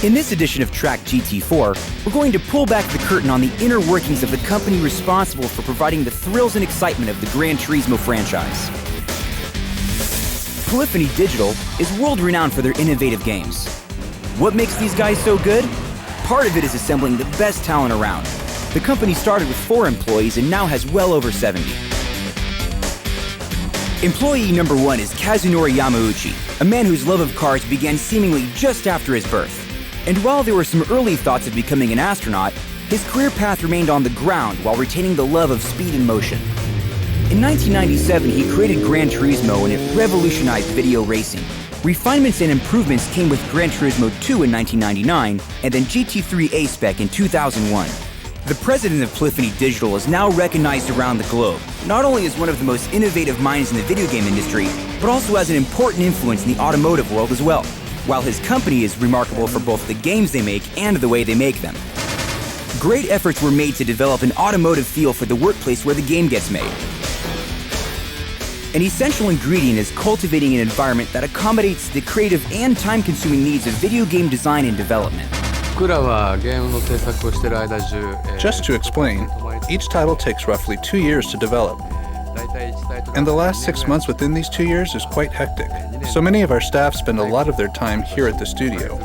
In this edition of Track GT4, we're going to pull back the curtain on the inner workings of the company responsible for providing the thrills and excitement of the Gran Turismo franchise. Polyphony Digital is world-renowned for their innovative games. What makes these guys so good? Part of it is assembling the best talent around. The company started with 4 employees and now has well over 70. Employee number 1 is Kazunori Yamauchi, a man whose love of cars began seemingly just after his birth. And while there were some early thoughts of becoming an astronaut, his career path remained on the ground while retaining the love of speed and motion. In 1997, he created Gran Turismo and it revolutionized video racing. Refinements and improvements came with Gran Turismo 2 in 1999 and then GT3 A-Spec in 2001. The president of Polyphony Digital is now recognized around the globe, not only as one of the most innovative minds in the video game industry, but also as an important influence in the automotive world as well, while his company is remarkable for both the games they make and the way they make them. Great efforts were made to develop an automotive feel for the workplace where the game gets made. An essential ingredient is cultivating an environment that accommodates the creative and time-consuming needs of video game design and development. Just to explain, each title takes roughly 2 years to develop. And the last 6 months within these 2 years is quite hectic. So many of our staff spend a lot of their time here at the studio.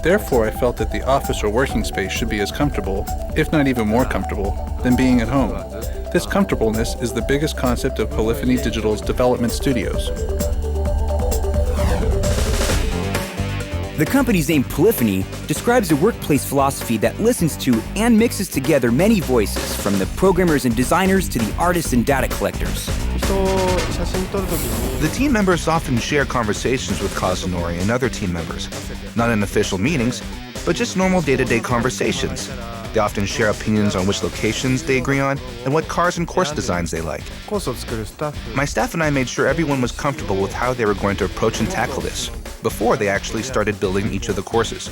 Therefore, I felt that the office or working space should be as comfortable, if not even more comfortable, than being at home. This comfortableness is the biggest concept of Polyphony Digital's development studios. The company's name Polyphony describes a workplace philosophy that listens to and mixes together many voices, from the programmers and designers to the artists and data collectors. The team members often share conversations with Kazunori and other team members, not in official meetings, but just normal day-to-day conversations. They often share opinions on which locations they agree on and what cars and course designs they like. My staff and I made sure everyone was comfortable with how they were going to approach and tackle this before they actually started building each of the courses.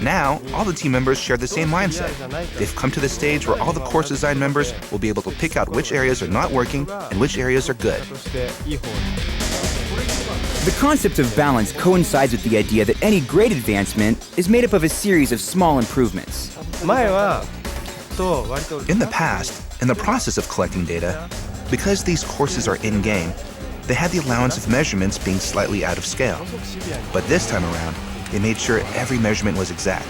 Now, all the team members share the same mindset. They've come to the stage where all the course design members will be able to pick out which areas are not working and which areas are good. The concept of balance coincides with the idea that any great advancement is made up of a series of small improvements. In the past, in the process of collecting data, because these courses are in-game, they had the allowance of measurements being slightly out of scale. But this time around, they made sure every measurement was exact.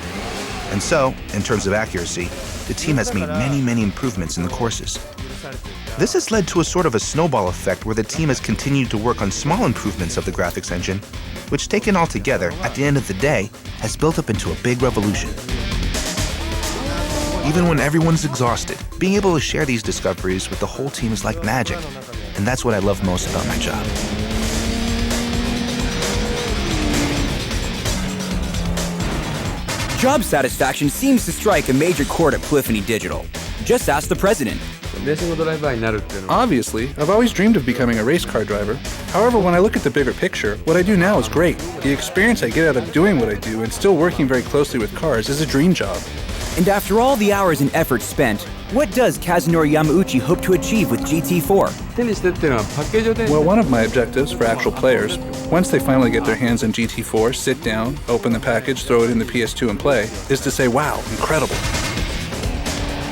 And so, in terms of accuracy, the team has made many improvements in the courses. This has led to a sort of a snowball effect where the team has continued to work on small improvements of the graphics engine, which taken all together, at the end of the day, has built up into a big revolution. Even when everyone's exhausted, being able to share these discoveries with the whole team is like magic, and that's what I love most about my job. Job satisfaction seems to strike a major chord at Polyphony Digital. Just ask the president. Obviously, I've always dreamed of becoming a race car driver. However, when I look at the bigger picture, what I do now is great. The experience I get out of doing what I do and still working very closely with cars is a dream job. And after all the hours and effort spent, what does Kazunori Yamauchi hope to achieve with GT4? Well, one of my objectives for actual players, once they finally get their hands on GT4, sit down, open the package, throw it in the PS2 and play, is to say, wow, incredible.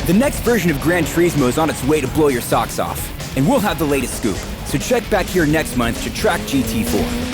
The next version of Gran Turismo is on its way to blow your socks off, and we'll have the latest scoop. So check back here next month to Track GT4.